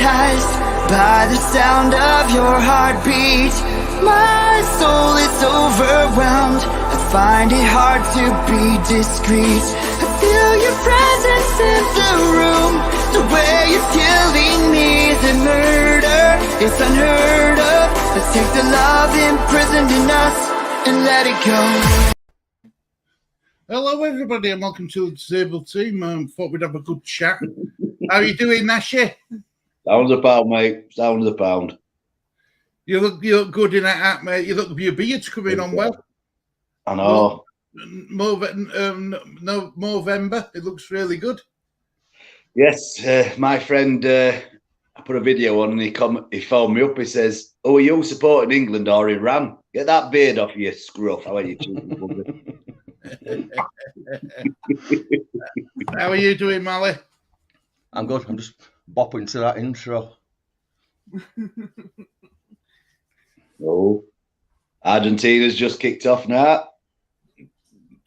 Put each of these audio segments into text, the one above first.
hypnotized by the sound of your heartbeat. My soul is overwhelmed. I find it hard to be discreet. I feel your presence in the room. The way you're killing me is a murder. It's unheard of. Let's take the love imprisoned in us and let it go. Hello, everybody, and welcome to the Disabled Team. Thought we'd have a good chat. How are you doing, Nashi? Sounds a pound, mate. Sounds a pound. You look good in that hat, mate. Your beard's coming on well. I know. November. It looks really good. Yes, my friend. I put a video on, and he phoned me up. He says, "Oh, are you supporting England or Iran? Get that beard off you, scruff." How are you? How are you doing, Mally? I'm good. I'm just bopping to that intro. Oh, Argentina's just kicked off now.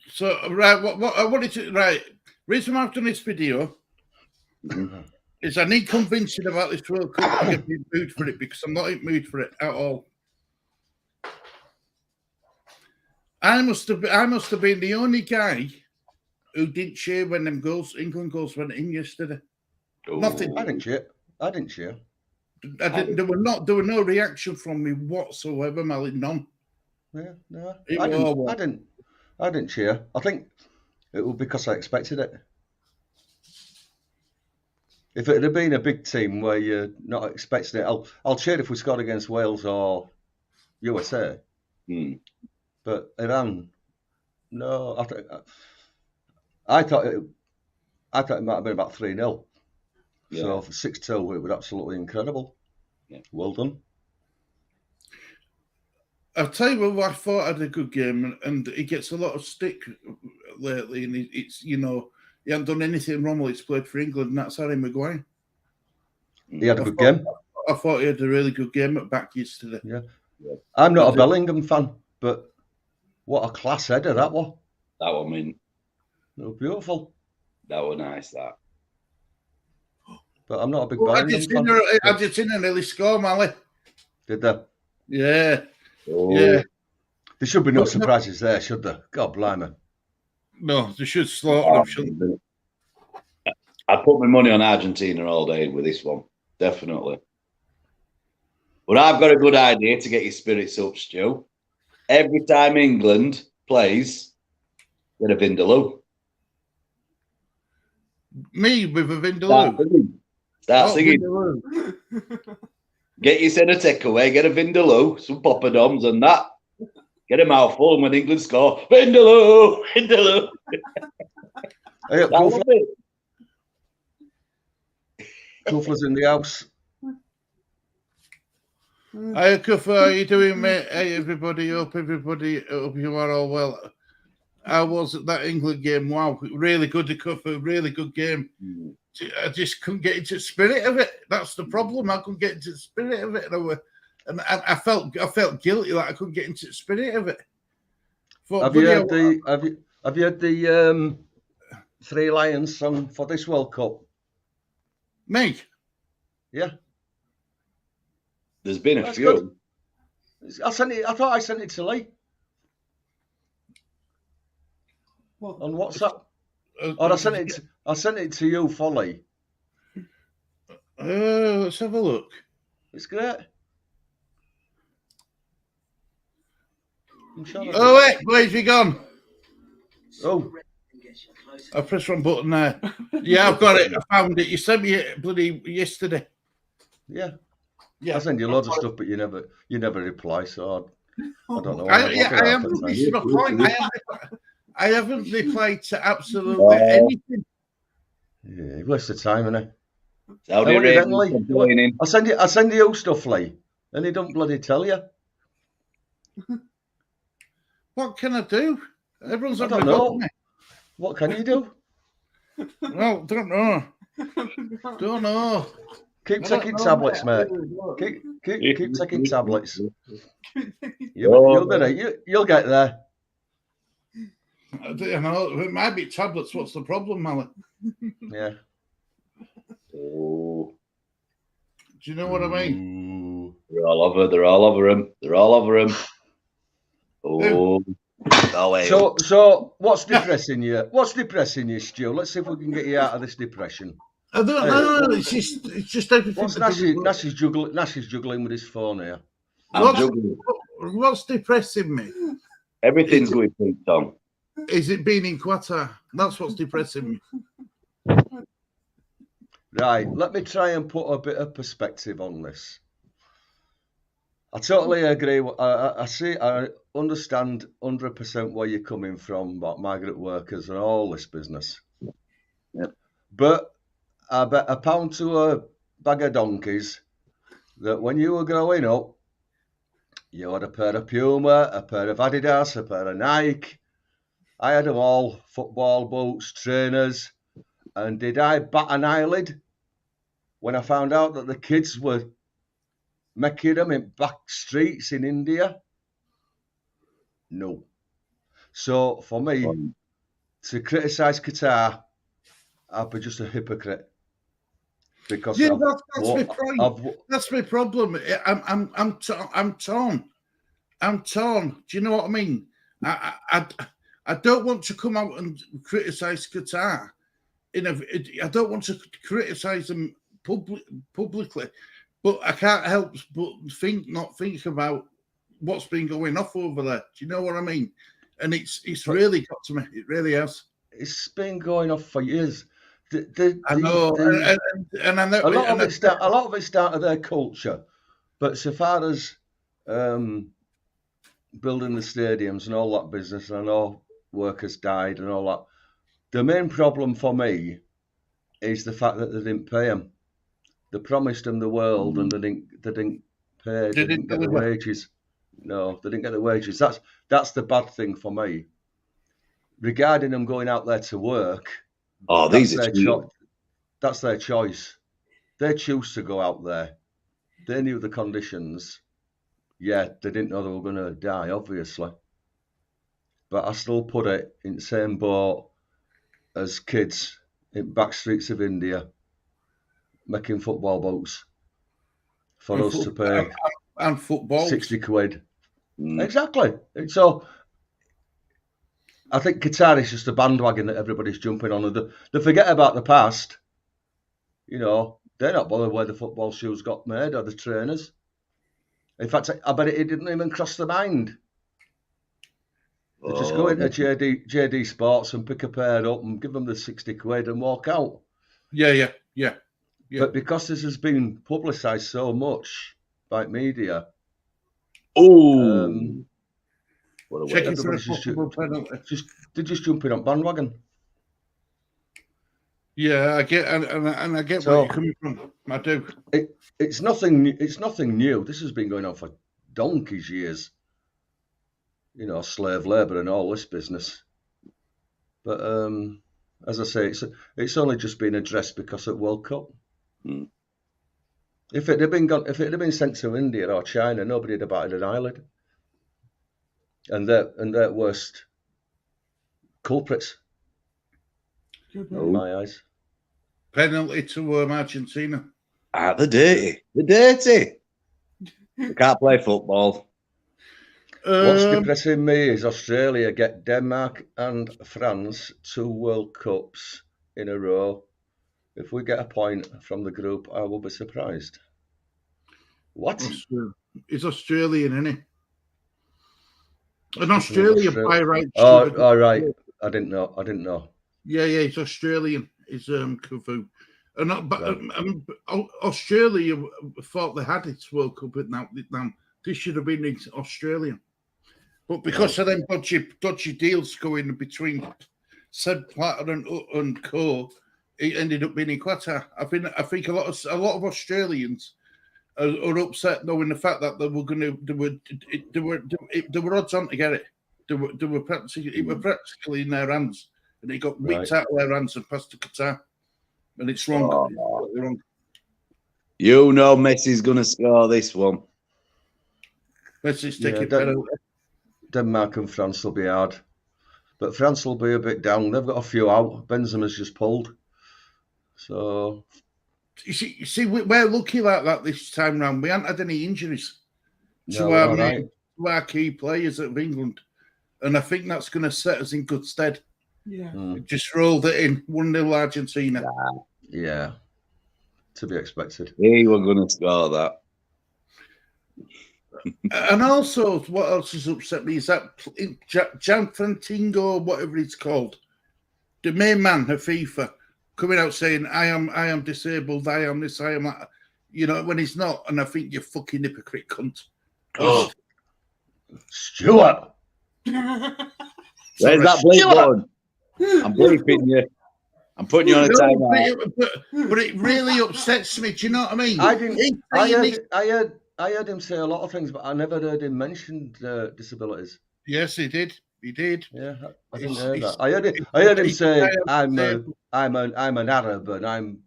So, right, what I wanted to, reason I've done this video is I need convincing about this World Cup to get me in the mood for it, because I'm not in the mood for it at all. I must have been the only guy who didn't cheer when them England goals went in yesterday. Oh. Nothing. I didn't cheer. There were no reaction from me whatsoever, Mally. None. Yeah, no. I I didn't cheer. I think it was because I expected it. If it had been a big team where you're not expecting it, I'll cheer if we scored against Wales or USA. But Iran, no. I thought it might have been about 3-0. Yeah. So for 6-2, it was absolutely incredible. Yeah. Well done. I'll tell you what, I thought I had a good game, and he gets a lot of stick lately, and it's, he hasn't done anything wrong while he's played for England, and that's Harry Maguire. He had a good game. I thought he had a really good game at back yesterday. Yeah. I'm not a Bellingham fan, but what a class header that was. That one, I mean, it was beautiful. That was nice, that. But I'm not a big Bellingham fan. Argentina nearly scored, Mally. Did they? Yeah. Oh. Yeah. There should be no surprises there, should there? God blimey. No, they should slaughter them, shouldn't they? I'd put my money on Argentina all day with this one, definitely. But I've got a good idea to get your spirits up, Stu. Every time England plays, get a Vindaloo. Me with a Vindaloo? Start singing. Get your centre takeaway, get a Vindaloo, some poppadoms and that. Get a mouthful, and when England score, Vindaloo, Vindaloo. Kuffler's in the house. Hi, Kuffer, how are you doing, mate? Hey, everybody, hope you are all well. How was it, that England game? Wow, really good, Kuffer, really good game. I just couldn't get into the spirit of it. That's the problem. I couldn't get into the spirit of it, and I felt guilty that I couldn't get into the spirit of it. Have you heard the Three Lions song for this World Cup? Me? Yeah. There's been a few. Good. I thought I sent it to Lee. What? On WhatsApp. Or I sent it to you for Lee. Let's have a look. It's great. Oh wait, where's he gone? Oh, I pressed one button there. Yeah, I've got it. I found it. You sent me it bloody yesterday. Yeah. I send you loads of stuff, but you never reply. So I don't know. I haven't replied to absolutely anything. Yeah, you waste the time, innit? I send you stuff, Lee, and he don't bloody tell you. What can I do? Everyone's I don't know. What can you do? Well, don't know. Don't know. Keep taking tablets, mate. Keep taking tablets. You'll get there. You know, it might be tablets. What's the problem, Mally? Yeah. Oh. Do you know what I mean? They're all over. They're all over him. They're all over him. Oh, away. So what's depressing you? What's depressing you, Stu? Let's see if we can get you out of this depression. I don't know. It's just everything. What's Nash is juggling with his phone here. I'm juggling. What's depressing me? Everything's going through, Tom. Is it being in Qatar? That's what's depressing me. Right, let me try and put a bit of perspective on this. I totally agree. I understand 100% where you're coming from about migrant workers and all this business. Yep. But I bet a pound to a bag of donkeys that when you were growing up, you had a pair of Puma, a pair of Adidas, a pair of Nike. I had them all, football boots, trainers. And did I bat an eyelid when I found out that the kids were making them in back streets in India? No. So for me, to criticise Qatar, I'd be just a hypocrite. Because that's my problem. I'm torn. I'm torn. Do you know what I mean? I don't want to come out and criticise Qatar. I don't want to criticise them publicly, but I can't help but not think about what's been going off over there. Do you know what I mean? And it's really got to me. It really has. It's been going off for years. I know, and I know a lot of it's down to their culture, but so far as building the stadiums and all that business, and I know workers died and all that. The main problem for me is the fact that they didn't pay them. They promised them the world, and they didn't pay. They didn't get the wages. No, they didn't get the wages. That's the bad thing for me. Regarding them going out there to work. Oh, that's their choice. They choose to go out there. They knew the conditions. Yeah, they didn't know they were going to die, obviously. But I still put it in the same boat as kids in back streets of India making football boats for us to pay and football 60 quid. Exactly. So I think Qatar is just a bandwagon that everybody's jumping on. They forget about the past. You know, they're not bothered where the football shoes got made or the trainers. In fact, I bet it didn't even cross their mind. They just go into JD Sports and pick a pair up and give them the 60 quid and walk out. Yeah. But because this has been publicised so much by media, checking for a possible penalty. They're just jumping on bandwagon. Yeah, I get, and I get where you're coming from. I do. It's nothing new. This has been going on for donkey's years. You know, slave labour and all this business. But as I say, it's only just been addressed because of World Cup. If it had been sent to India or China, nobody would have batted an eyelid. And they're worst culprits in my eyes. Penalty to Argentina. They're dirty. They can't play football. What's depressing me is Australia get Denmark and France 2 World Cups in a row. If we get a point from the group, I will be surprised. What? He's Australian, isn't he? An Australian by right. Oh, all right. I didn't know. Yeah, he's Australian. He's Kufu. Australia thought they had its World Cup at now. This should have been in Australia. But because of them dodgy deals going between Seb Platter and Co, it ended up being in Qatar. I think a lot of Australians are upset knowing the fact that they were odds on to get it. It were practically in their hands, and it got whipped out of their hands and passed to Qatar. And it's wrong. It's wrong. You know Messi's going to score this one. Messi's taking penalty. Denmark and France will be hard. But France will be a bit down. They've got a few out. Benzema's just pulled. So You see, we're lucky like that this time round. We haven't had any injuries No, to our key players of England. And I think that's going to set us in good stead. Yeah. Just rolled it in 1-0 Argentina. Yeah. To be expected. They were going to score that. And also, what else has upset me is that Gianfrantingo, whatever it's called, the main man of FIFA, coming out saying, I am disabled, I am this, I am that. You know, when he's not, and I think you're fucking hypocrite cunt. Oh, Stuart! Where's that bleep button? I'm bleeping you. I'm putting you on a timeout. But it really upsets me. Do you know what I mean? I heard him say a lot of things, but I never heard him mention disabilities. Yes, he did. He did. Yeah, I didn't hear that. I heard him say, "I'm an Arab and I'm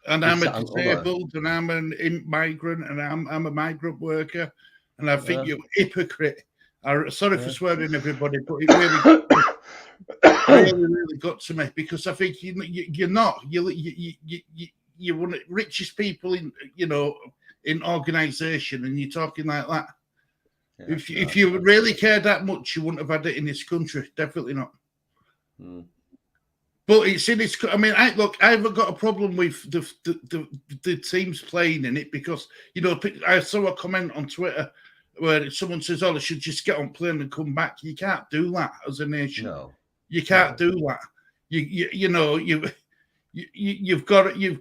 a disabled and I'm a migrant and I'm a migrant worker and I think you're a hypocrite." Sorry for swearing, everybody, but it really got to me because I think you're not. You're one of the richest people in in organisation, and you're talking like that. Yeah, if you really cared that much, you wouldn't have had it in this country. Definitely not. But it's in this. I mean, I haven't got a problem with the teams playing in it because I saw a comment on Twitter where someone says, "Oh, they should just get on plane and come back." You can't do that as a nation. No, you can't do that. You've got to. You're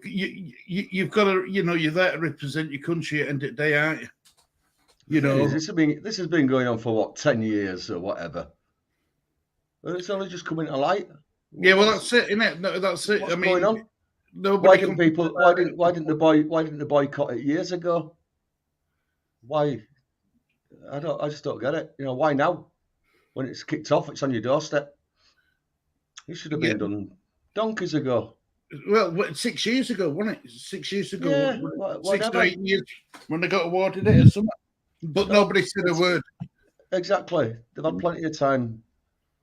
there to represent your country at the end of the day, aren't you? This has been going on for what, 10 years or whatever. And it's only just coming to light. Yeah, well, that's it, isn't it? No, that's it. What's going on? Why didn't they boycott it years ago? Why? I just don't get it. Why now? When it's kicked off, it's on your doorstep. It should have been done donkeys ago. Well, 6 years ago, wasn't it? 6 years ago. Yeah, 6 to 8 years when they got awarded it or something. But nobody said a word. Exactly. They've had plenty of time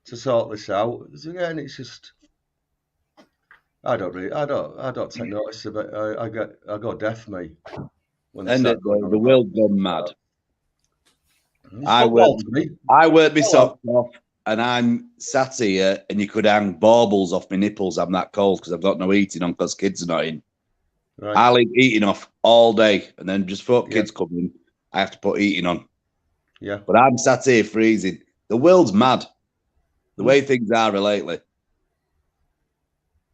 to sort this out. Again, it's just I don't take notice of it. I go deaf, me. And the world gone mad. I worked my socks off, and I'm sat here, and you could hang baubles off my nipples. I'm that cold because I've got no heating on because kids are not in. Right. I leave eating off all day, and then just before kids come in, I have to put heating on. Yeah, but I'm sat here freezing. The world's mad. The way things are lately.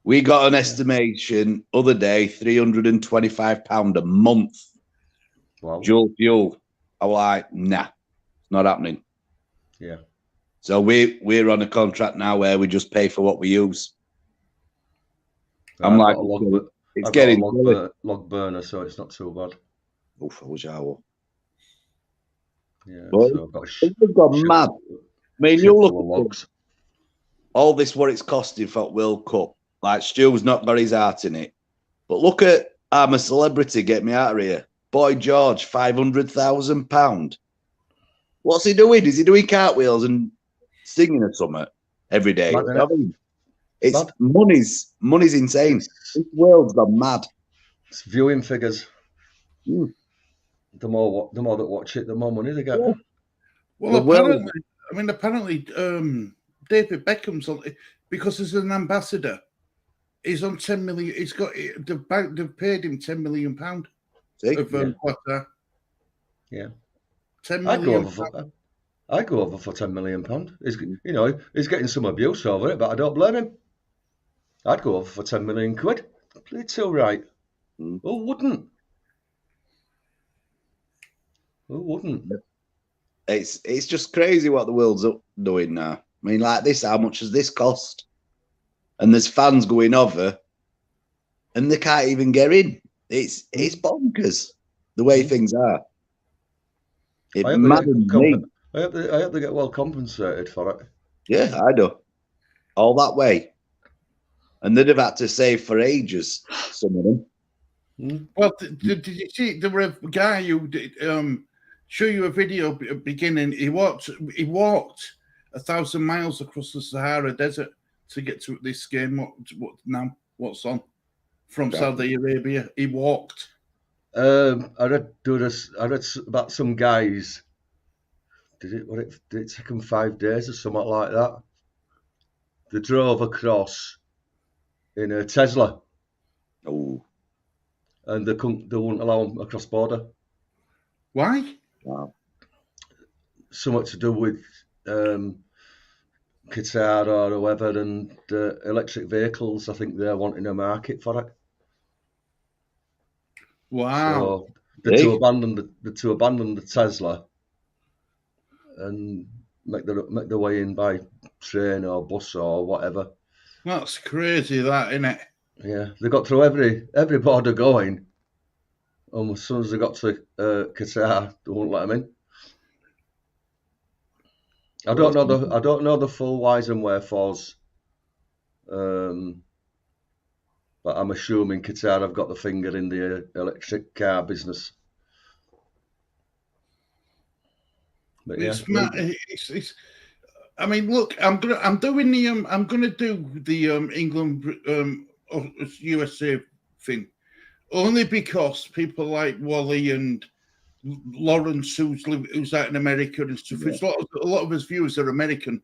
We got an estimation other day, £325 a month. Wow. Dual fuel. I was like, nah, it's not happening. Yeah. So we're on a contract now where we just pay for what we use. I'm like, it's getting log burner, so it's not too bad. Oof, I wish I were. Yeah, but so we've gone mad. I mean, you look at all this, what it's costing for World Cup. Like, Stu's not got his heart in it. But look at, I'm a celebrity, get me out of here. Boy George, £500,000. What's he doing? Is he doing cartwheels and singing or something every day? Mad, it's mad. Money's insane. This world's gone mad. It's viewing figures. The more that watch it, the more money they get. Yeah. Well, apparently, David Beckham's on, because as an ambassador, he's on 10 million. He's got they've paid him £10 million of yeah. 10 million. I'd go over for £10 million. He's getting some abuse over it, but I don't blame him. I'd go over for £10 million. It's all right. Who wouldn't? Who wouldn't? It's just crazy what the world's up doing now. I mean, like this, how much does this cost? And there's fans going over, and they can't even get in. It's bonkers the way things are. It maddens me. I hope they get well compensated for it. Yeah, I do. All that way, and they'd have had to save for ages. Some of them. Well, did you see there were a guy who did show you a video beginning? He walked 1,000 miles across the Sahara Desert to get to this game. What's on from Saudi Arabia. He walked. I read about some guys. Did it take them 5 days or something like that? They drove across in a Tesla. Oh, And they wouldn't allow them across border. Why? wow. Something to do with Qatar or whoever, and electric vehicles. I think they're wanting a market for it. Wow. So they're to abandon the Tesla and make their way in by train or bus or whatever. That's crazy, that, isn't it? Yeah, they got through every border going. And as soon as they got to Qatar, they won't let them in. I don't know the full whys and wherefores, but I'm assuming Qatar have got the finger in the electric car business. But yeah, It's I mean, look, I'm gonna do the England USA thing only because people like Wally and Lawrence, who's out in America and stuff. Yeah. It's a lot of his viewers are American.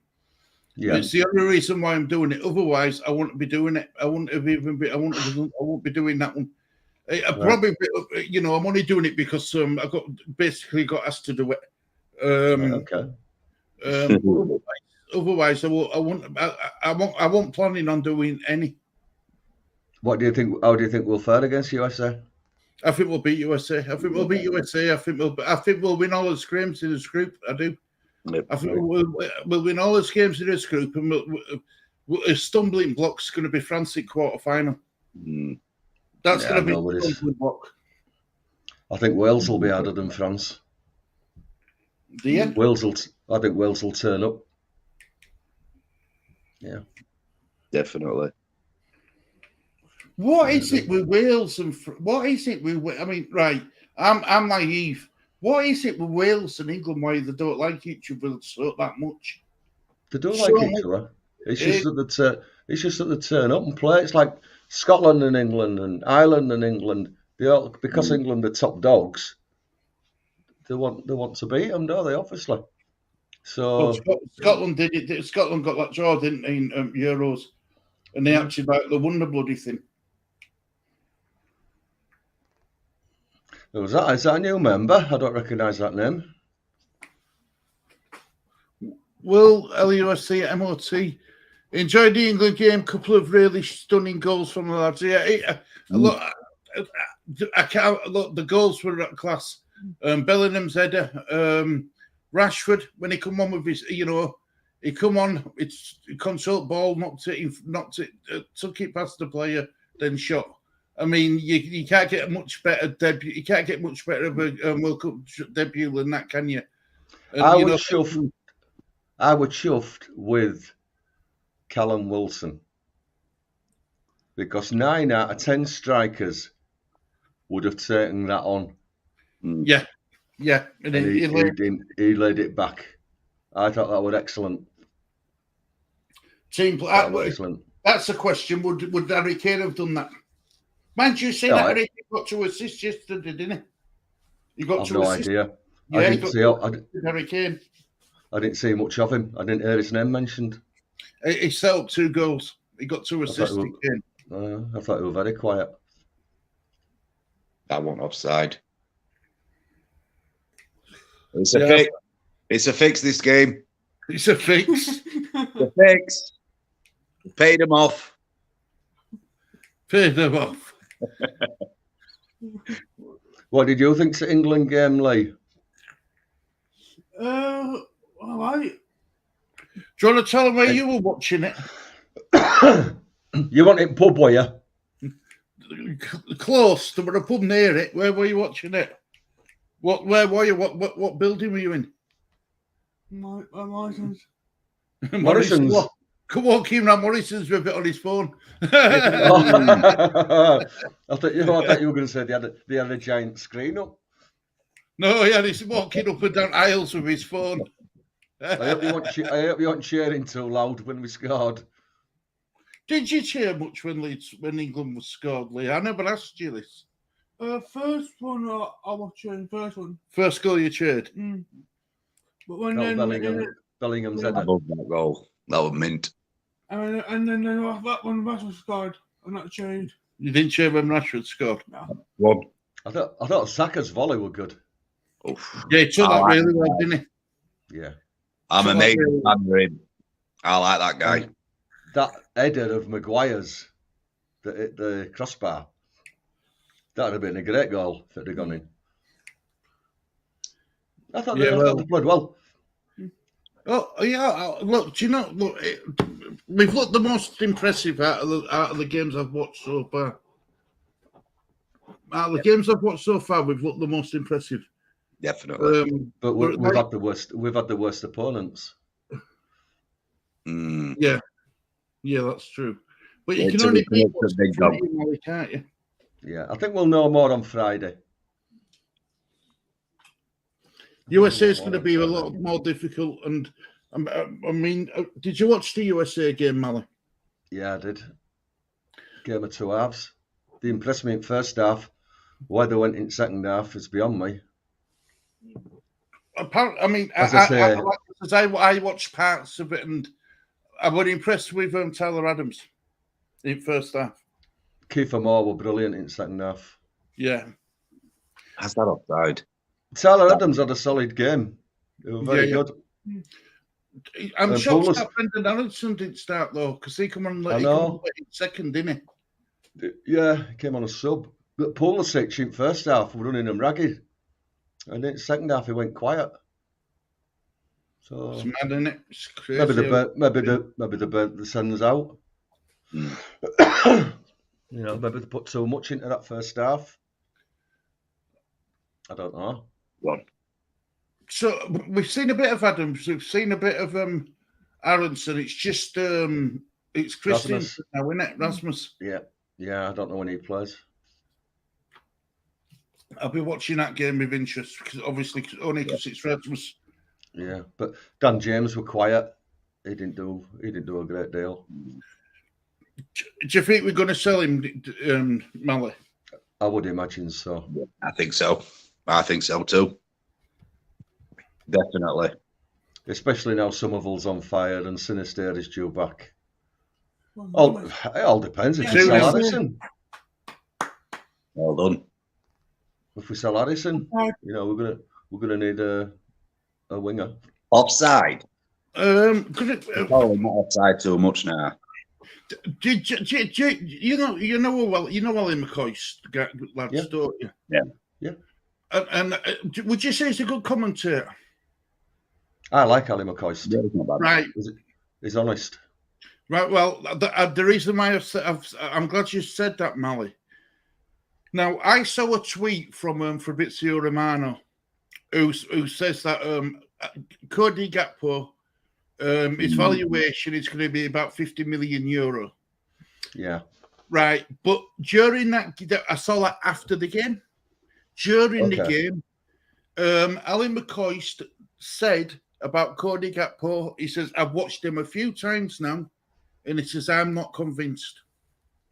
yeah, It's the only reason why I'm doing it. Otherwise, I wouldn't be doing it. I won't be doing that one. I probably, I'm only doing it because I got asked to do it. okay. Otherwise, I won't planning on doing any. What do you think? How do you think we'll fare against USA? I think we'll beat USA. I think we'll beat USA. I think we'll win all the games in this group. I do. Yep. I think we'll win all the games in this group, and a stumbling block's going to be France in quarterfinal. That's going to be a stumbling block. I think Wales will be harder than France. Do you? I think Wales will turn up. Yeah, Definitely. What is it with Wales and what is it with? I mean, right? I'm naive. What is it with Wales and England? Why they don't like each other so that much? they don't like each other. It's just that they turn up and play. It's like Scotland and England and Ireland and England. Because England are top dogs. They want to beat them, don't they? Obviously. So Scotland did it. Scotland got that draw, didn't they, in Euros, and they actually won the bloody thing. is that a new member? I don't recognise that name. Will LUSC MOT enjoyed the England game? Couple of really stunning goals from the lads. Yeah, look, I can't look. The goals were at class. Bellingham's header. Rashford, when he come on with his, he come on. It's consult ball, knocked it, took it past the player, then shot. I mean, you can't get a much better debut. You can't get much better of a World Cup debut than that, can you? And, I was chuffed with Callum Wilson because 9 out of 10 strikers would have taken that on. Yeah. And he laid it back. I thought that was excellent. Team play. Excellent. That's a question. Would Harry Kane have done that? Mind you, say that Harry Kane got 2 assists yesterday, didn't he? He got 2 assists. Idea. Yeah, Harry Kane. I didn't see much of him. I didn't hear his name mentioned. He set up 2 goals. He got 2 assists. I thought he was very quiet. That one offside. It's a fix. It's a fix, this game. It's a fix. The fix. Paid him off. Paid them off. What did you think to England game, Lee? All right. Do you want to tell them where you were watching it? You want it pub, were you? Close. There were a pub near it. Where were you watching it? Where were you? What building were you in? Morrison's. Morrison's. Come walking around Morrison's with it on his phone. I thought you were going to say they had a giant screen up. No, yeah, he's walking up and down aisles with his phone. I hope you weren't cheering too loud when we scored. Did you cheer much when England was scored, Lee? I never asked you this. First one, I was cheering first one. First goal you cheered? Mm. But when Bellingham's I header. love that goal. That was mint. and then that one Rashford scored, I'm not cheering. You didn't cheer when Rashford scored? No. One. I thought Saka's volley were good. Oof. Yeah, he took I that like really that well, guy. didn't Yeah. I'm So amazed what- fan for him. I like that guy. And that header of Maguire's that hit the crossbar, that'd have been a great goal if it had gone in. I thought they played well. Oh yeah, look. Do you know? Look, we've looked the most impressive out of the games I've watched so far. Out of the games I've watched so far, we've looked the most impressive. Definitely. But we're we've had the worst. We've had the worst opponents. Mm. Yeah, that's true. But you Yeah, can so only we beat can what's big in front of dog. you, Molly, can't you? Yeah, I think we'll know more on Friday. USA is going to be a lot more difficult. And I mean, did you watch the USA game, Molly? Yeah, I did. Game of two halves. They impressed me in first half. Why they went in second half is beyond me. I mean, As I say- I watched parts of it, and I was impressed with Tyler Adams in first half. Kiefer Moore were brilliant in second half. Yeah, How's that offside? Tyler Adams had a solid game. They were very Yeah. good. I'm And shocked Pulisic- that Brendan Aronson didn't start though, because he come on I he know. come on in second, didn't he? Yeah, he came on a sub. But Pulisic in first half were running him ragged. And in second half he went quiet. So It's mad, isn't it? It's crazy. maybe they burnt the sends out. Mm. Maybe they put too much into that first half. I don't know. One. So we've seen a bit of Adams, we've seen a bit of Aronson. It's just it's Christian Rasmus. now, isn't it? Rasmus. Yeah, I don't know when he plays. I'll be watching that game with interest because obviously only because it's Rasmus. Yeah, but Dan James were quiet. He didn't do a great deal. Do you think we're going to sell him, Mally? I would imagine so. I think so. I think so too. Definitely. Especially now Somerville's on fire and Sinister is due back. Well, It all depends. If Yeah, we sell yeah. Harrison, Well done. if we sell Harrison, Right. we're gonna need a winger. Offside. Could it, Oh, not offside too much now. you know Ollie McCoy's lads, Yeah. don't you? Yeah. And would you say he's a good commentator? I like Ali McCoy. Yeah, it's not bad. Right. He's honest. Right. Well, the reason why I'm glad you said that, Mally. Now, I saw a tweet from Fabrizio Romano, who says that Cody Gakpo, his valuation is going to be about 50 million euro. Yeah. Right. But during that, I saw that after the game. During the game, Ali McCoy said about Cody Gakpo, he says, I've watched him a few times now, and he says, I'm not convinced.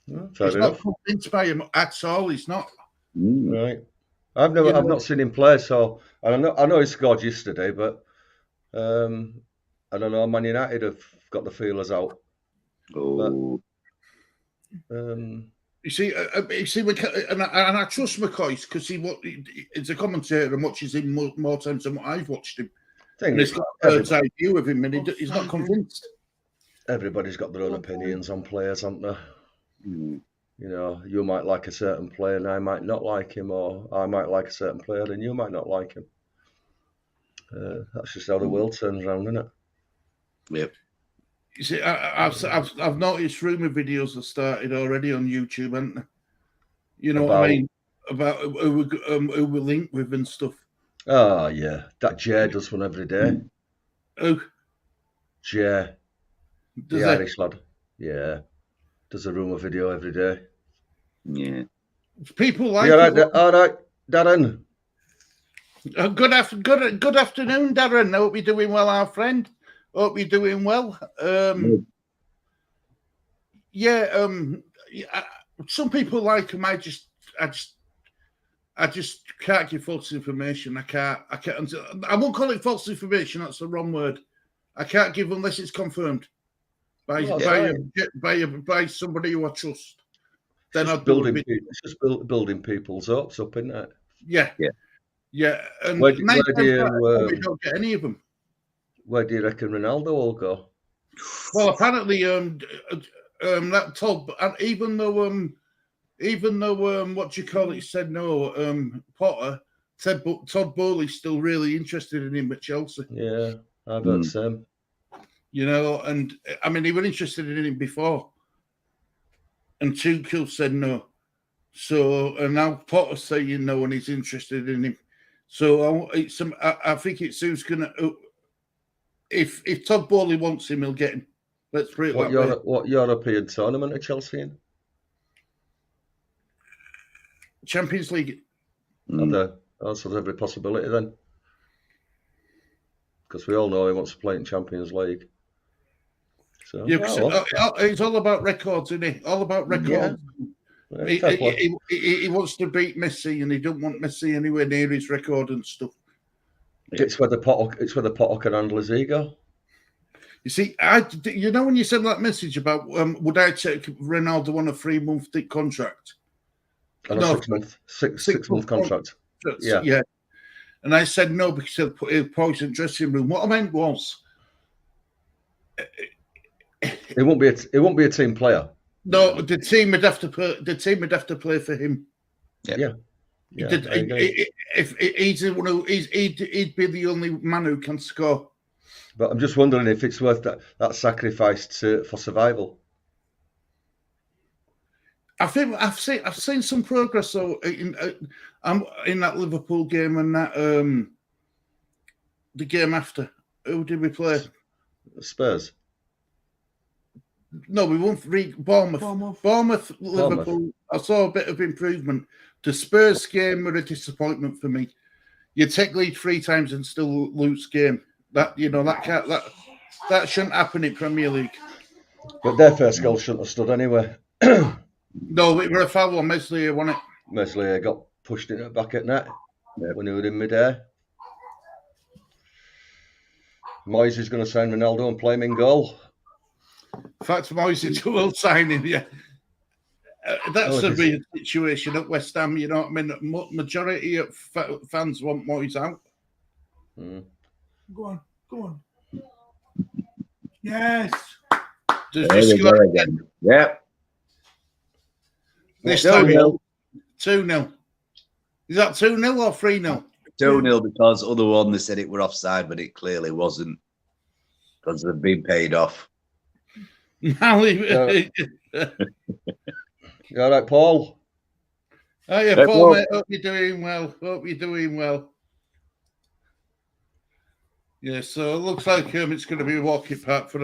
Fair He's enough. not convinced by him at all. He's not. Right. I've not seen him play, so I know he scored yesterday, but I don't know. Man United have got the feelers out. Oh. You see, and I trust McCoy because he's a commentator and watches him more times than what I've watched him. And he's got a bird's eye view of him, and he's not convinced. Everybody's got their own opinions on players, haven't they? You might like a certain player and I might not like him, or I might like a certain player and you might not like him. That's just how the world turns around, isn't it? Yep. You see, I've noticed rumour videos have started already on YouTube, haven't they? You know what I mean? About who we link with and stuff. Oh, yeah. That Jay does one every day. Who? Jay, Does the Irish lad. Yeah. Does a rumour video every day. Yeah. People like You it. all right, Darren? Good afternoon, Darren. I hope you're doing well, our friend. Hope you're doing well. Yeah, some people like him. I just can't give false information. I can't. I won't call it false information. That's the wrong word. I can't give unless it's confirmed by somebody who I trust. Then I'll do a bit. It's just building people's hopes up, isn't it? Yeah. And we don't get any of them. Where do you reckon Ronaldo will go? Well, apparently, that Todd, even though what you call it said no, Potter said, but Todd Bowley's still really interested in him at Chelsea. Yeah, I've heard the same. You know, and I mean, he was interested in him before, and Tuchel said no. So, and now Potter's saying no, and he's interested in him. So, I think it's who's gonna. If Todd Bowley wants him, he'll get him. Let's put it that way. What European tournament are Chelsea in? Champions League. Also, every possibility then, because we all know he wants to play in Champions League. So yeah, it's all about records, isn't it? All about records. Yeah. He wants to beat Messi, and he don't want Messi anywhere near his record and stuff. It's where the Potter can handle his ego. You see, when you sent that message about would I take Ronaldo on a 3-month contract? On a 6-month contract. Yeah. And I said no because he'll poison dressing room. What I meant was, it won't be a team player. No, the team would have to play for him. Yeah. If he's the one he'd be the only man who can score. But I'm just wondering if it's worth that sacrifice for survival. I think I've seen some progress though in that Liverpool game and that the game after. Who did we play? Spurs. No, we won Bournemouth, Liverpool. I saw a bit of improvement. The Spurs game were a disappointment for me. You take lead 3 times and still lose game. That shouldn't happen in Premier League. But their first goal shouldn't have stood anyway. No, it were a foul on Meslier, wasn't it? Meslier got pushed in at back at net when he was in midair. Moyes is going to sign Ronaldo and play him in goal. In fact, Moyes will sign him, yeah. That's a real situation at West Ham, you know what I mean? Majority of fans want Moyes out. Go on. Yes. There we go again. Yep. This time 2-0. Is that 2-0 or 3-0? 2-0 because other one they said it were offside, but it clearly wasn't because they've been paid off. You all right, Paul? Oh yeah, Paul, mate. Hope you're doing well. Yeah, so it looks like it's going to be a walking park for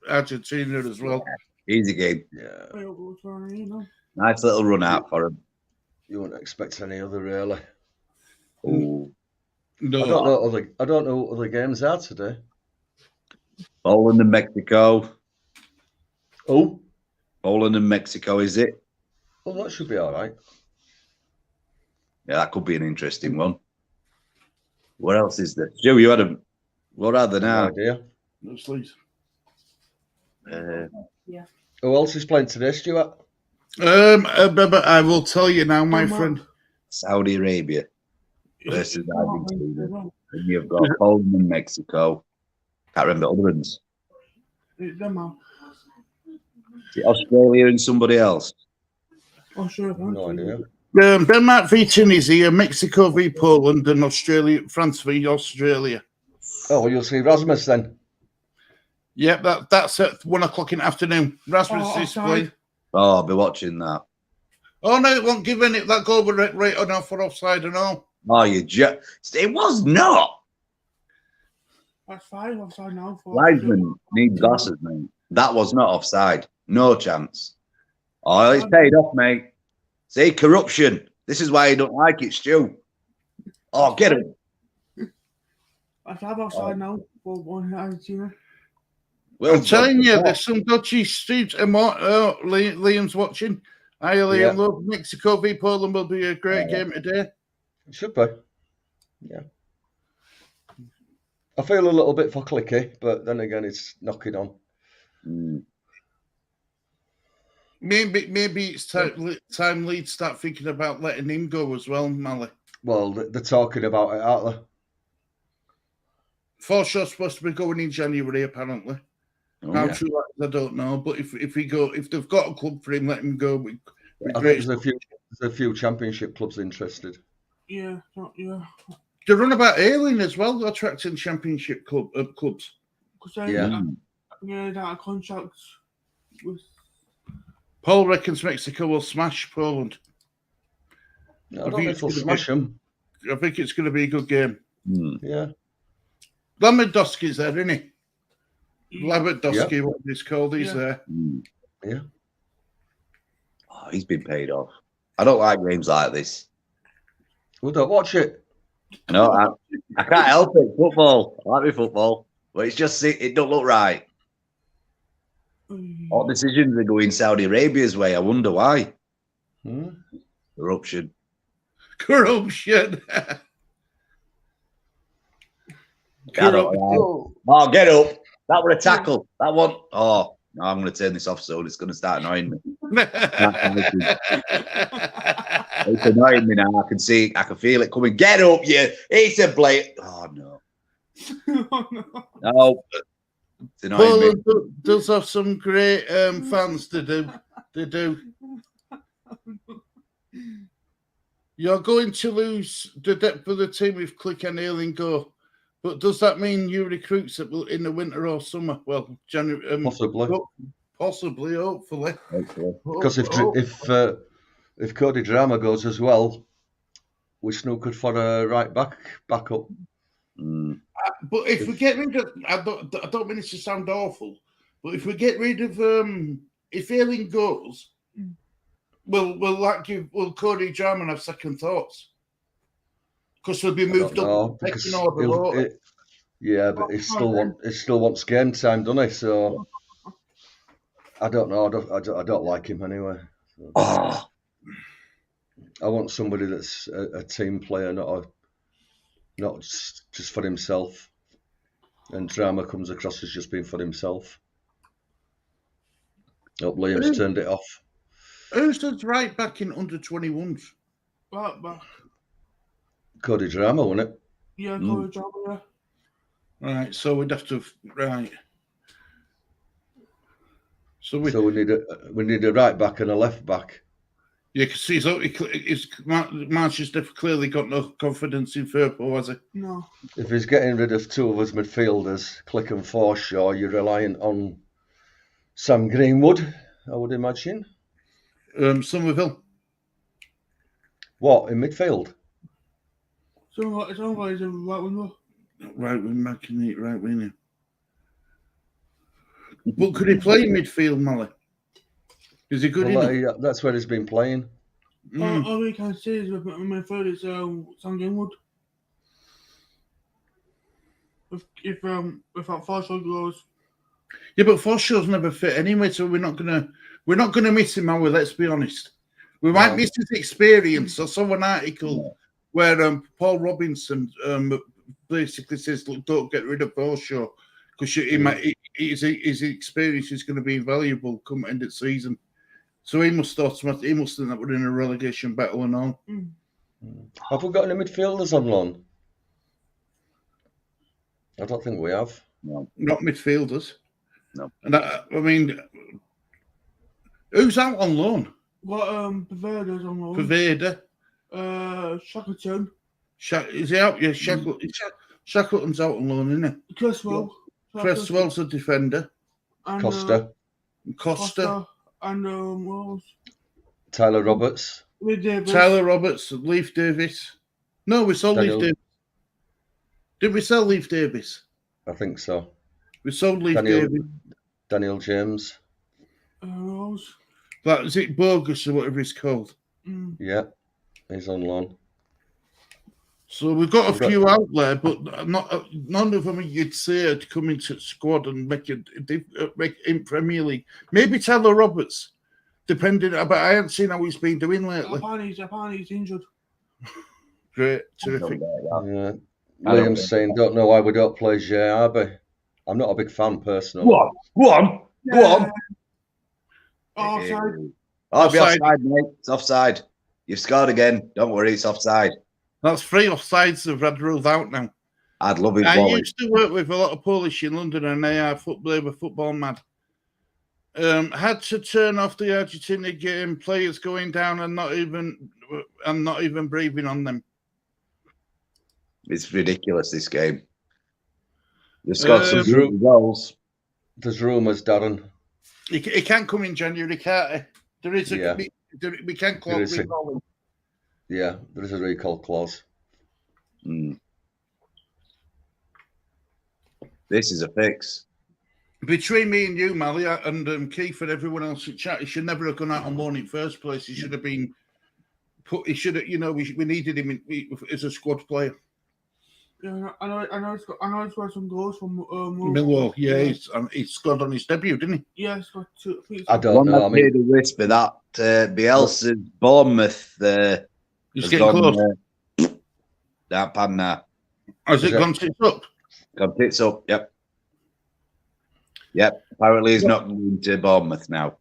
Argentina as well. Easy game. Yeah. Nice little run out for him. You wouldn't expect any other, really. Oh. No. I don't know what other games are today. Poland and Mexico. Oh. Poland and Mexico, is it? Well, that should be all right. Yeah, that could be an interesting one. What else is there? Joe, you had what are there now? No idea. No sleeves. Yeah. Who else is playing today, Stuart? I will tell you now, my friend. Saudi Arabia versus Argentina. And you've got Poland and Mexico. Can't remember the other ones. Is it Australia and somebody else? No idea. Denmark v Tunisia, Mexico v Poland, and France v Australia. Oh, well, you'll see Rasmus then. Yep, that's at 1 o'clock in the afternoon. Rasmus is playing. Oh, I'll be watching that. Oh no, it won't give any that goal right on off for offside and all. Oh, it was not. That's 5 offside now. Linesman needs glasses, mate. That was not offside. No chance. Oh, it's paid off, mate. See, corruption. This is why you don't like it, Stu. Oh, get him. That's 5 offside now for one Argentina. Will's I'm telling got- you, there's some dodgy streets. Liam's watching. Hi, Liam. Yeah. Love Mexico v Poland will be a great game today. It should be. Yeah. I feel a little bit for Clicky, but then again, it's knocking on. Mm. Maybe it's time Leeds start thinking about letting him go as well, Mally. Well, they're talking about it, aren't they? Forshaw's supposed to be going in January, apparently. Oh, How yeah. true that is, I don't know. But if they've got a club for him, let him go. I think there's a few championship clubs interested. Yeah, yeah. They run about Ailing as well, attracting championship clubs. Because Yeah. that out contracts with. Paul reckons Mexico will smash Poland. No, I don't know if they'll smash them. I think it's going to be a good game. Mm. Yeah. Lewandowski's there, isn't he? Yeah. Lewandowski, what he's called, he's there. Mm. Yeah. Oh, he's been paid off. I don't like games like this. Well, don't watch it. No, I can't help it. Football. I like my football. But it's just, it don't look right. All decisions are going Saudi Arabia's way. I wonder why. Corruption. Corruption. Oh, get up. That were a tackle. That one. Oh, no, I'm going to turn this off soon. It's going to start annoying me. It's annoying me now. I can see it. I can feel it coming. Get up, you. It's a blade. Oh, no. No. It's annoying me. Poland does have some great fans to do. They do. You're going to lose the depth of the team if Click and Ailing go. But does that mean you recruits that will in the winter or summer? Well, January, Possibly. Possibly, hopefully. Because if Cody Drama goes as well, we snookered for a right back backup. Mm. But if we get rid of, I don't mean it to sound awful, but if we get rid of, if Ailing goes, will Cody Jarman have second thoughts? Because he'll be moved up. Yeah, but he still wants game time, doesn't he? So I don't know. I don't like him anyway. So. Oh. I want somebody that's a team player, not just for himself. And Drama comes across as just being for himself. Oh, Liam's turned it off. Who's the right back in under 21s? Right back. Cody Drama, wasn't it? Yeah, Cody Drama, yeah. Right, so we'd have to So we need a right back and a left back. Yeah, because Manchester clearly got no confidence in Firpo, has he? No. If he's getting rid of two of his midfielders, Click and Forshaw, you're reliant on Sam Greenwood, I would imagine. Somerville. What, in midfield? It's always a right winger. Right wing, McInerney, right winger. But could he play midfield, Mally? Is he good enough? That's where he's been playing. All we can see is with my third is Sam Greenwood. If that Forshaw goes. Yeah, but Forshaw's never fit anyway, so we're not gonna miss him, are we? Let's be honest. We might miss his experience. I saw an article where Paul Robinson basically says, "Look, don't get rid of Forshaw because his experience is going to be invaluable come end of season." So he must think that we're in a relegation battle and all. Have we got any midfielders on loan? I don't think we have. No. Not midfielders. No. And I mean, who's out on loan? What Paveda's on loan. Paveda. Shackleton. Is he out? Yeah, Shackleton's out on loan, isn't he? Cresswell. Cresswell's a defender. And, Costa. And what else? Tyler Roberts. Tyler Roberts, Leif Davis. No, we sold Leif Davis. Did we sell Leif Davis? I think so. We sold Leif Davis. Daniel James. That is it, Bogus or whatever he's called. Yeah, he's on loan. So we've got a few out there, but none of them you'd say to come into the squad and make in Premier League. Maybe Tyler Roberts, depending. But I haven't seen how he's been doing lately. Apparently he's injured. Great, terrific. Yeah. Liam's saying, don't know why we don't play JRB. I'm not a big fan personally. Go on. Offside. I'll be offside, mate. It's offside. You've scored again. Don't worry, it's offside. That's 3 offsides they've had ruled out now. I'd love it. I used to work with a lot of Polish in London, and they were football mad. Had to turn off the Argentina game. Players going down and not even breathing on them. It's ridiculous, this game. They've scored some goals. There's rumours, Darren. He can't come in January, can't he? There is we can't recall him. Yeah, there is a recall clause. This is a fix. Between me and you, Mally, and Keith and everyone else in chat, he should never have gone out on loan in first place. He should have been put. He should have, we needed him as a squad player. Yeah, I know he's got some goals from Millwall. Yeah, he's scored on his debut, didn't he? Yeah, he's got 2. I don't know. I made a whisper that Bielsa's Bournemouth. He's getting close. That pan now. Has it gone tits up? Gone tits up. Yep. Apparently, he's not going to Bournemouth now.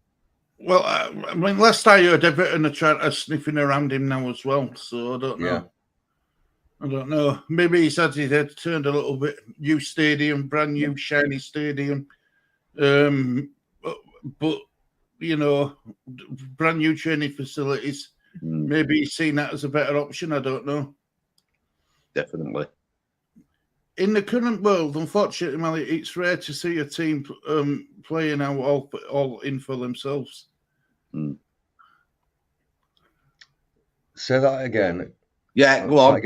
Well, I mean, last I heard, Everton are sniffing around him now as well. So I don't know. Yeah. I don't know. Maybe he's had his head turned a little bit. New stadium, brand new, shiny stadium. But brand new training facilities. Maybe he's seen that as a better option. I don't know. Definitely. In the current world, unfortunately, Mally, it's rare to see a team playing out all in for themselves. Say that again. Yeah, go on.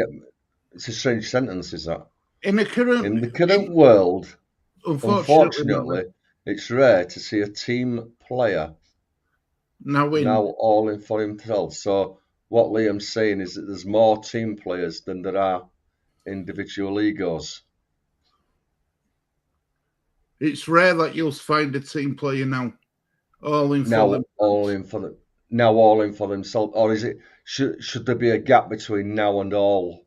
It's a strange sentence, is that? In the current world, unfortunately, it's rare to see a team player now all in for himself. So what Liam's saying is that there's more team players than there are individual egos. It's rare that you'll find a team player now all in for themselves, or is it should there be a gap between now and all?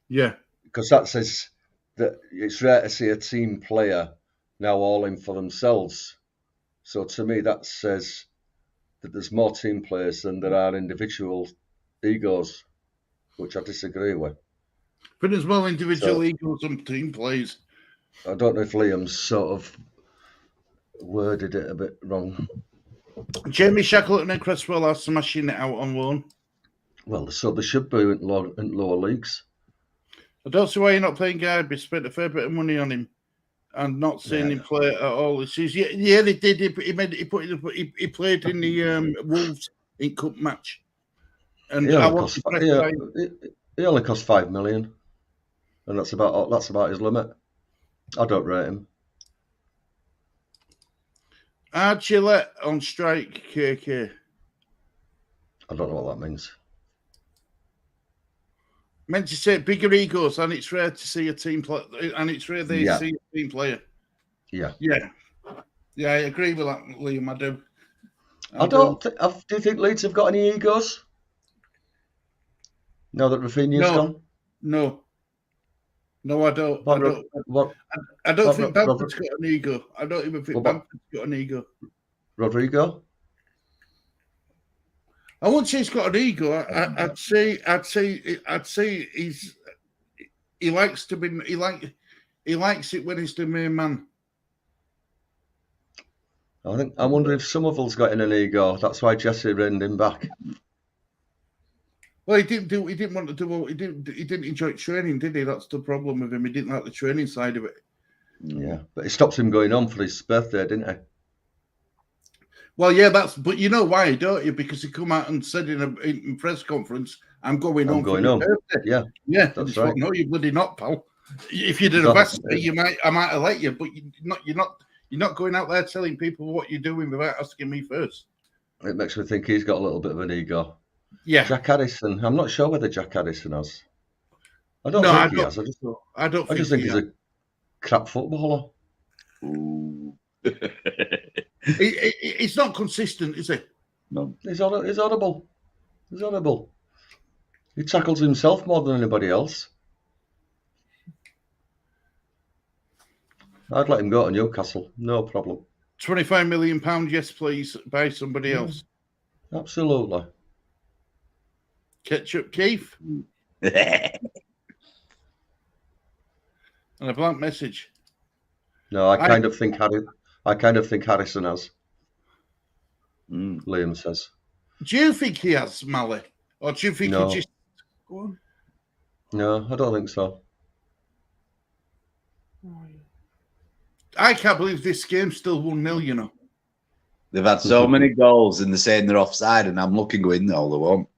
Yeah, because that says that it's rare to see a team player now all in for themselves. So to me, that says that there's more team players than there are individual egos, which I disagree with. But there's more individual egos and team players. I don't know if Liam's sort of worded it a bit wrong. Jamie Shackleton and Cresswell are smashing it out on loan. Well, so they should be in lower leagues. I don't see why you're not playing Garby. Spent a fair bit of money on him and not seeing him play at all this season. Yeah, they did. He played in the Wolves in Cup match. And he only cost 5 million, and that's about his limit. I don't rate him. Archulette on strike, KK. I don't know what that means. Meant to say bigger egos, and it's rare to see a team player, and it's rare they see a team player. Yeah, I agree with that, Liam. I do. Do you think Leeds have got any egos now that Rafinha's gone? No, I don't. I don't think Bamford's got an ego. I don't even think Bamford's got an ego. Rodrigo? I wouldn't say he's got an ego. I'd say he likes to be. He likes it when he's the main man. I wonder if Somerville's got in an ego. That's why Jesse reined him back. Well, he didn't want to do. He didn't enjoy training, did he? That's the problem with him. He didn't like the training side of it. Yeah, but it stops him going on for his birthday, didn't it? Well, yeah, but you know why, don't you? Because he come out and said in a press conference, "I'm going home for my birthday." Yeah, that's right. No, you bloody not, pal. If you did a best, I might have let you, but you're not going out there telling people what you're doing without asking me first. It makes me think he's got a little bit of an ego. Yeah, Jack Addison. I'm not sure whether Jack Addison has. I don't No, think he has. I don't I just think he's a crap footballer. Ooh. He's not consistent, is he? No. He's horrible. He's horrible. He tackles himself more than anybody else. I'd let him go to Newcastle. No problem. £25 million, yes, please, by somebody else. Absolutely. Ketchup Keith. And a blank message. No, I kind of think Harrison has. Liam says. Do you think he has, Mally? Or do you think No. he just... Go on. No, I don't think so. Oh, yeah. I can't believe this game's still 1-0, you know. They've had so many goals and they're saying they're offside, and I'm looking going, no, they won't.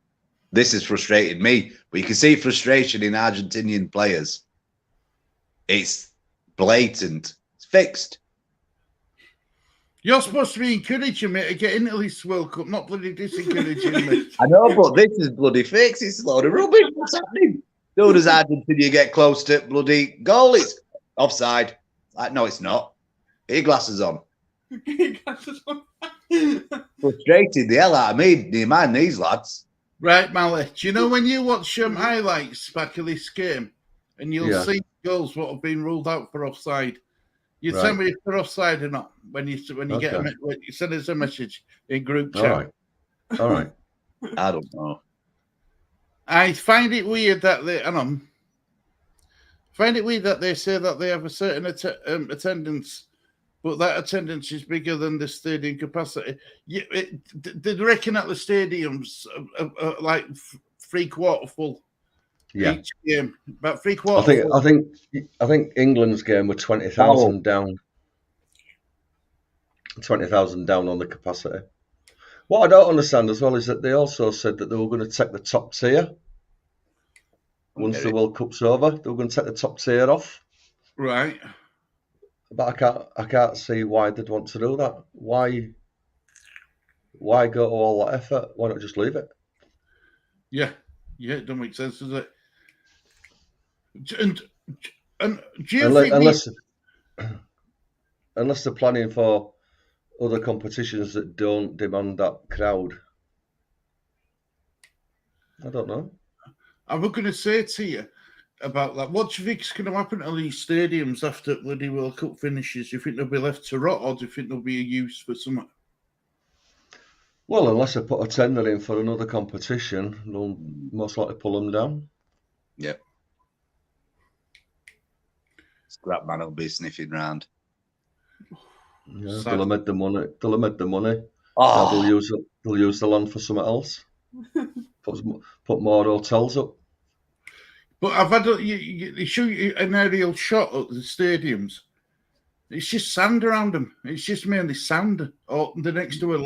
This has frustrated me. But you can see frustration in Argentinian players. It's blatant. It's fixed. You're supposed to be encouraging me to get into this World Cup, not bloody disencouraging me. I know, but this is bloody fixed. It's a load of rubbish. What's happening? So does Argentina get close to bloody goal? It's offside. Like, no, it's not. Get your glasses on. Frustrated the hell out of me. Do you mind these lads? Right, Mally. Do you know when you watch highlights back of this game and you'll see goals what have been ruled out for offside? You tell me if they're offside or not when you get when you send us a message in group chat. All right. I don't know. I find it weird that they say that they have a certain attendance, but that attendance is bigger than the stadium capacity. They reckon that the stadiums are like 3/4 full. Yeah. Each game, about 3/4 full. I think England's game were 20,000 down. 20,000 down on the capacity. What I don't understand as well is that they also said that they were going to take the top tier once the World Cup's over. They were going to take the top tier off. Right. But I can't see why they'd want to do that. Why go to all that effort? Why not just leave it? Yeah, it doesn't make sense, does it? And do you think unless they're planning for other competitions that don't demand that crowd? I don't know. I was going to say to you about that. What do you think is going to happen to these stadiums after the World Cup finishes? Do you think they'll be left to rot, or do you think they'll be a use for something? Well, unless they put a tender in for another competition, they'll most likely pull them down. Yep. Scrap man will be sniffing round. Yeah, they'll have made the money. Oh. They'll use the land for something else. Put more hotels up. But I've had you show you an aerial shot at the stadiums. It's just sand around them. It's just mainly sand, or they're next to a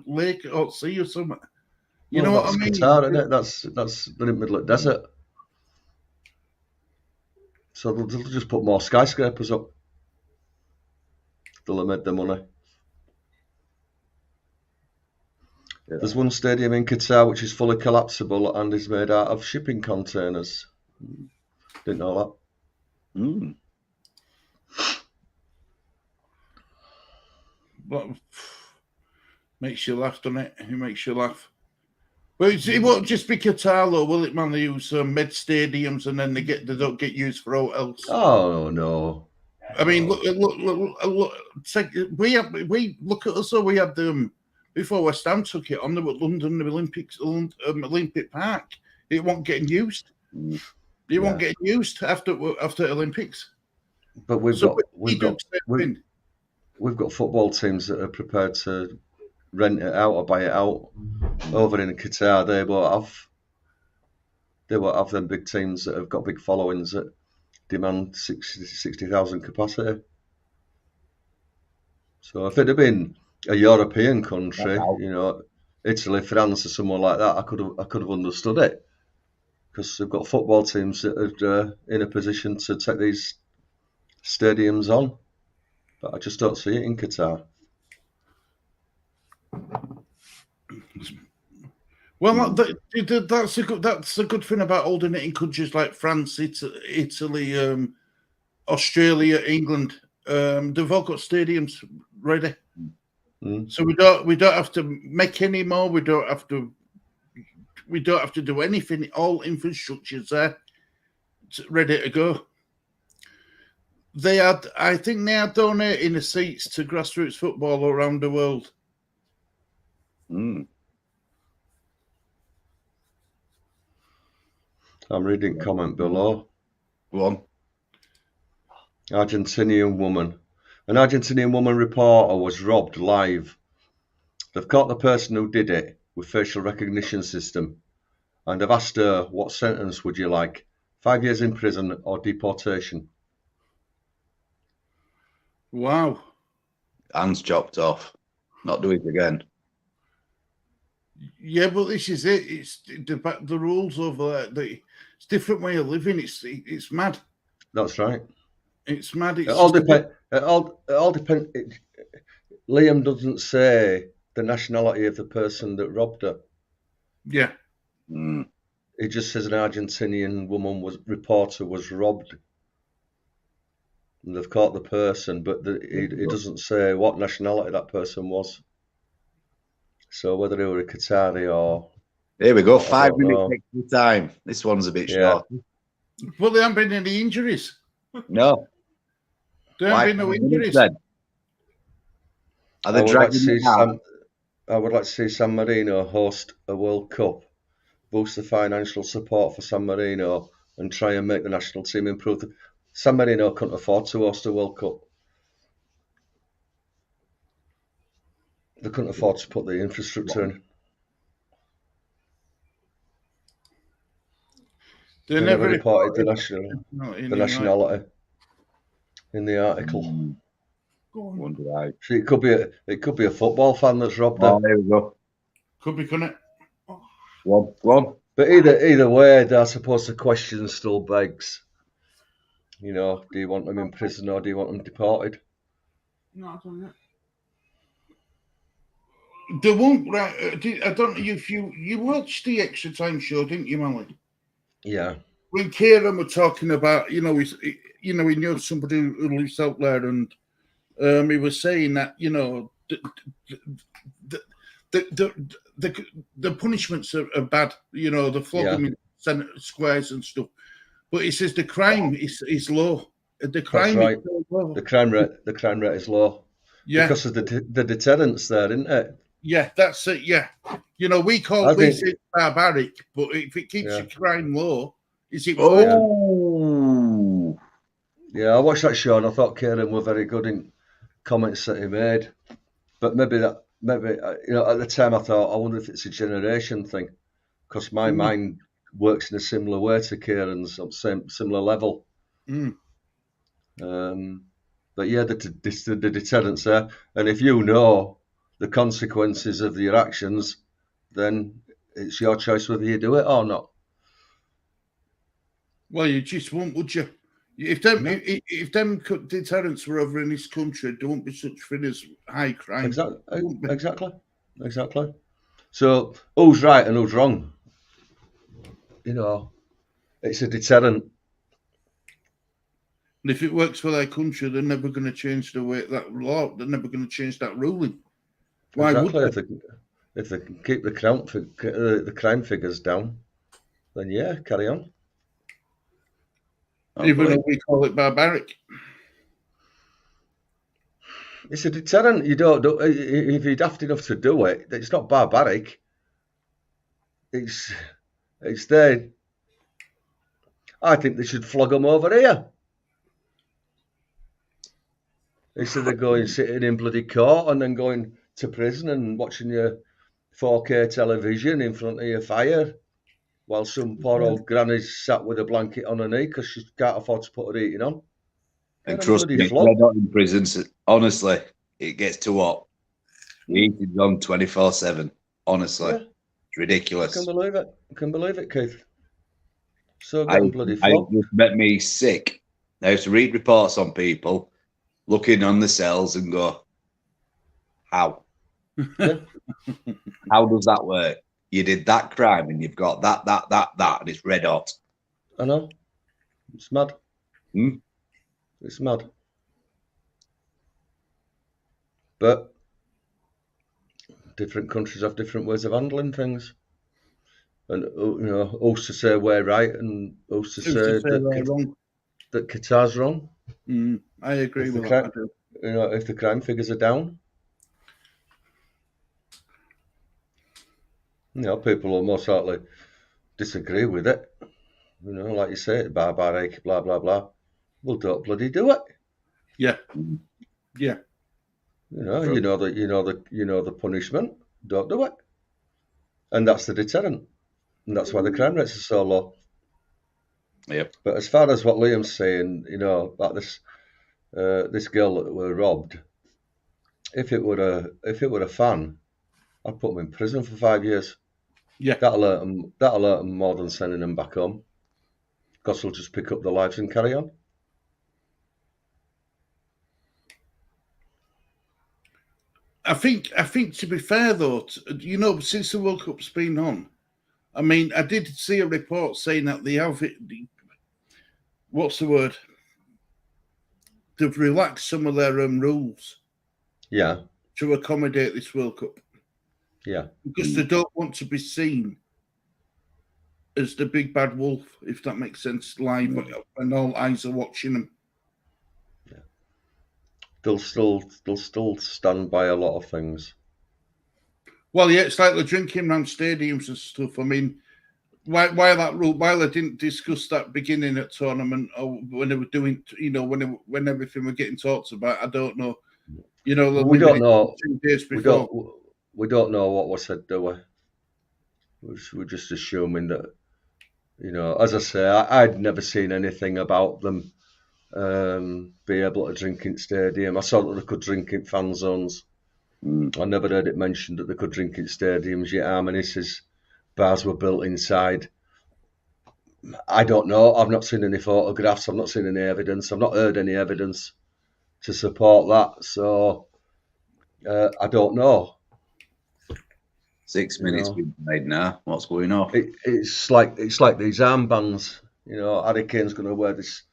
lake or sea or something. You know what I mean? Qatar, isn't it? That's in the middle of the desert. So they'll just put more skyscrapers up. They'll have made the money. Yeah. There's one stadium in Qatar which is fully collapsible and is made out of shipping containers. Didn't know that. But makes you laugh, doesn't it? It makes you laugh. But it won't just be Qatar, though, will it, man? They use med stadiums and then they don't get used for all else. Oh no! I mean, look. We look at us. So we had them before West Ham took it on the London Olympic Park. It won't get used. It won't get used after Olympics. But we've got football teams that are prepared to rent it out or buy it out. Over in Qatar, they won't have them big teams that have got big followings that demand 60,000 capacity. So if it had been a European country, Italy, France, or someone like that, I could have understood it, because they've got football teams that are in a position to take these stadiums on. But I just don't see it in Qatar. Well, that's a good thing about holding it in countries like France, Italy, Australia, England. They've all got stadiums ready, so we don't have to make any more. We don't have to do anything. All infrastructure's there, ready to go. I think they are donating the seats to grassroots football around the world. I'm reading comment below. Go on. Argentinian woman. An Argentinian woman reporter was robbed live. They've caught the person who did it with facial recognition system and have asked her, what sentence would you like? 5 years in prison or deportation? Wow. Hands chopped off. Not do it again. Yeah, but this is it. It's the rules over there. It's a different way of living. It's mad. That's right. It's mad. It all depends. Liam doesn't say the nationality of the person that robbed her. Yeah. He just says an Argentinian reporter was robbed. And they've caught the person, but he doesn't say what nationality that person was. So whether they were a Qatari or... Here we go, 5 minutes extra time. This one's a bit short. Well, there haven't been any injuries. No. There haven't been no injuries. Then? Are they dragging it out? I would like to see San Marino host a World Cup, boost the financial support for San Marino, and try and make the national team improve. San Marino couldn't afford to host a World Cup. They couldn't afford to put the infrastructure in. They never reported the nationality in the article. Wonder why. See, it could be a football fan that's robbed her. There we go. Could be, couldn't it? Go on. But either way, I suppose the question still begs. You know, do you want them in prison or do you want them deported? No, I don't know. They won't. I don't know if you watched the Extra Time show, didn't you, Molly? Yeah. When Kieran were talking about, he knew somebody who lives out there, and he was saying that, the punishments are bad. The flogging in Senate squares and stuff. But he says the crime is low. The crime That's right. is so low. The crime rate is low. Yeah. Because of the deterrence there, isn't it? Yeah, that's it. Yeah. We call this barbaric, but if it keeps your crime low, is it worth it? Oh. Yeah, I watched that show and I thought Kieran were very good in comments that he made. But maybe at the time I thought, I wonder if it's a generation thing, because my mind works in a similar way to Kieran's, similar level. But yeah, the deterrence there, and if you know the consequences of your actions, then it's your choice whether you do it or not. Well, you just won't, would you? If them deterrents were over in this country, there won't be such thing as high crime. Exactly. So who's right and who's wrong? It's a deterrent. And if it works for their country, they're never going to change that law. They're never going to change that ruling. Why would they? If they can keep the crime figures down, then yeah, carry on. Even though we call it barbaric. It's a deterrent. You don't if you're daft enough to do it, it's not barbaric. It's there. I think they should flog them over here. Instead of going sitting in bloody court and then going to prison and watching your 4K television in front of your fire while some poor old granny's sat with a blanket on her knee because she can't afford to put her heating on. And trust me, they're not in prisons. Honestly, it gets to what? The heating's on 24/7. Honestly, it's ridiculous. I can believe it, Keith. So bloody flogged. It just made me sick. I used to read reports on people looking on the cells and go, how? Yeah. How does that work? you did that crime and you've got that, and it's red hot. I know. It's mad. Hmm? It's mad. But different countries have different ways of handling things. And, who's to say we're right and who's to say wrong? that Qatar's wrong? I agree with that. If the crime figures are down. People will most likely disagree with it. Like you say, barbaric, blah, blah, blah. Well, don't bloody do it. Yeah. Yeah. You know the punishment. Don't do it. And that's the deterrent. And that's why the crime rates are so low. Yep. But as far as what Liam's saying, about this girl that were robbed, if it were a fan, I'd put them in prison for 5 years. Yeah. That'll hurt them more than sending them back home. Because they'll just pick up their lives and carry on. I think to be fair though, since the World Cup's been on, I mean, I did see a report saying that they have what's the word? They've relaxed some of their rules. Yeah. To accommodate this World Cup. Yeah. Because they don't want to be seen as the big bad wolf, if that makes sense, live when all eyes are watching them. Yeah. They'll still stand by a lot of things. Well, yeah, it's like the drinking around stadiums and stuff. I mean, why that rule? Why they didn't discuss that beginning at tournament or when they were doing, when everything were getting talked about, I don't know. We don't know. 2 days before. We don't know what was said, do we? We're just assuming that, as I say, I'd never seen anything about them be able to drink in stadium. I saw that they could drink in fan zones. I never heard it mentioned that they could drink in stadiums. Yet Harmony says bars were built inside. I don't know. I've not seen any photographs. I've not seen any evidence. I've not heard any evidence to support that. So I don't know. 6 minutes been played now. What's going on? It's like these armbands. Harry Kane's going to wear this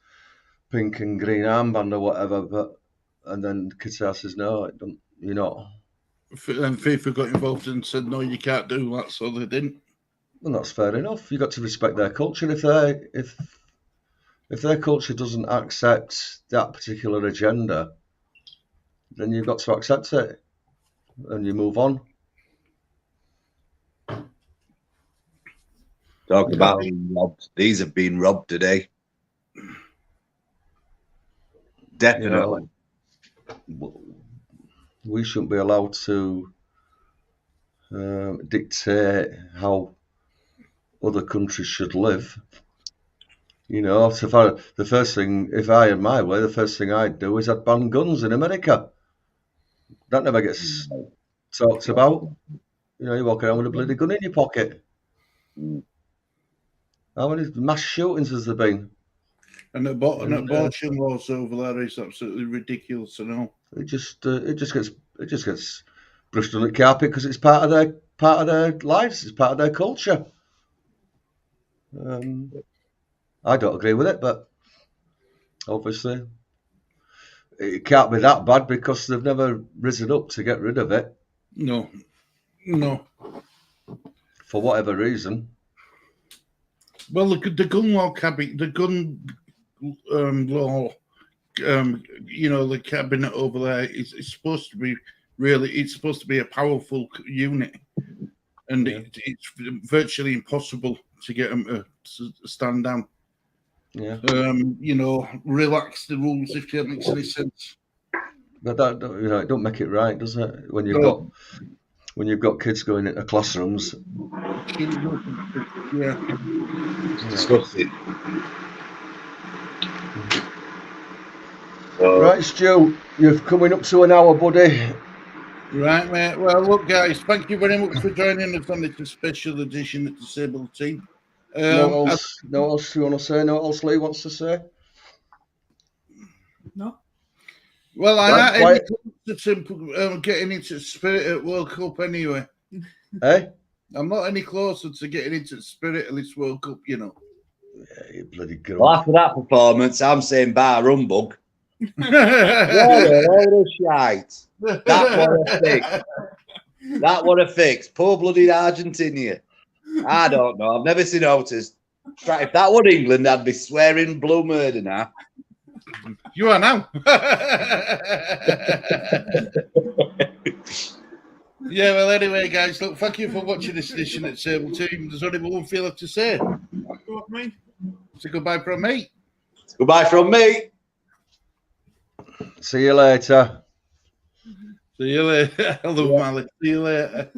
pink and green armband or whatever, and then Qatar says no, it don't. And FIFA got involved and said no, you can't do that, so they didn't. Well, that's fair enough. You got to respect their culture. If their culture doesn't accept that particular agenda, then you've got to accept it, and you move on. Talk about being robbed. These have been robbed today. Definitely. We shouldn't be allowed to dictate how other countries should live. The first thing, if I had my way, the first thing I'd do is I'd ban guns in America. That never gets talked about. You walk around with a bloody gun in your pocket. How many mass shootings has there been? And abortion laws over there is absolutely ridiculous and all. It just gets brushed under the carpet because it's part of their lives. It's part of their culture. I don't agree with it, but obviously it can't be that bad because they've never risen up to get rid of it. No. For whatever reason. Well, the gun law the gun law, the cabinet over there is supposed to be it's supposed to be a powerful unit, and it's virtually impossible to get them to stand down. Yeah. Relax the rules if that makes any sense. But that it don't make it right, does it? When you've got kids going into classrooms. Yeah. Disgusting. Right, Stu, you're coming up to an hour, buddy. Right, mate. Well, look, guys, thank you very much for joining us on this special edition of Disabled Team. No else you want to say? No else Lee wants to say? No. Well, I'm simple getting into spirit at World Cup anyway. Eh? I'm not any closer to getting into the spirit of this World Cup, you know. Yeah, you bloody girl. Well, after that performance, I'm saying bar humbug. What a load of shite. That was a fix. That was a fix. Poor bloody Argentina. I don't know. I've never seen Otis. If that were England, I'd be swearing blue murder now. You are now. Yeah, well, anyway, guys, look, thank you for watching this edition at Table Team. Does anyone feel like to say? Me. Say goodbye from me. Goodbye from me. See you later. See you later. I love Malik. See you later.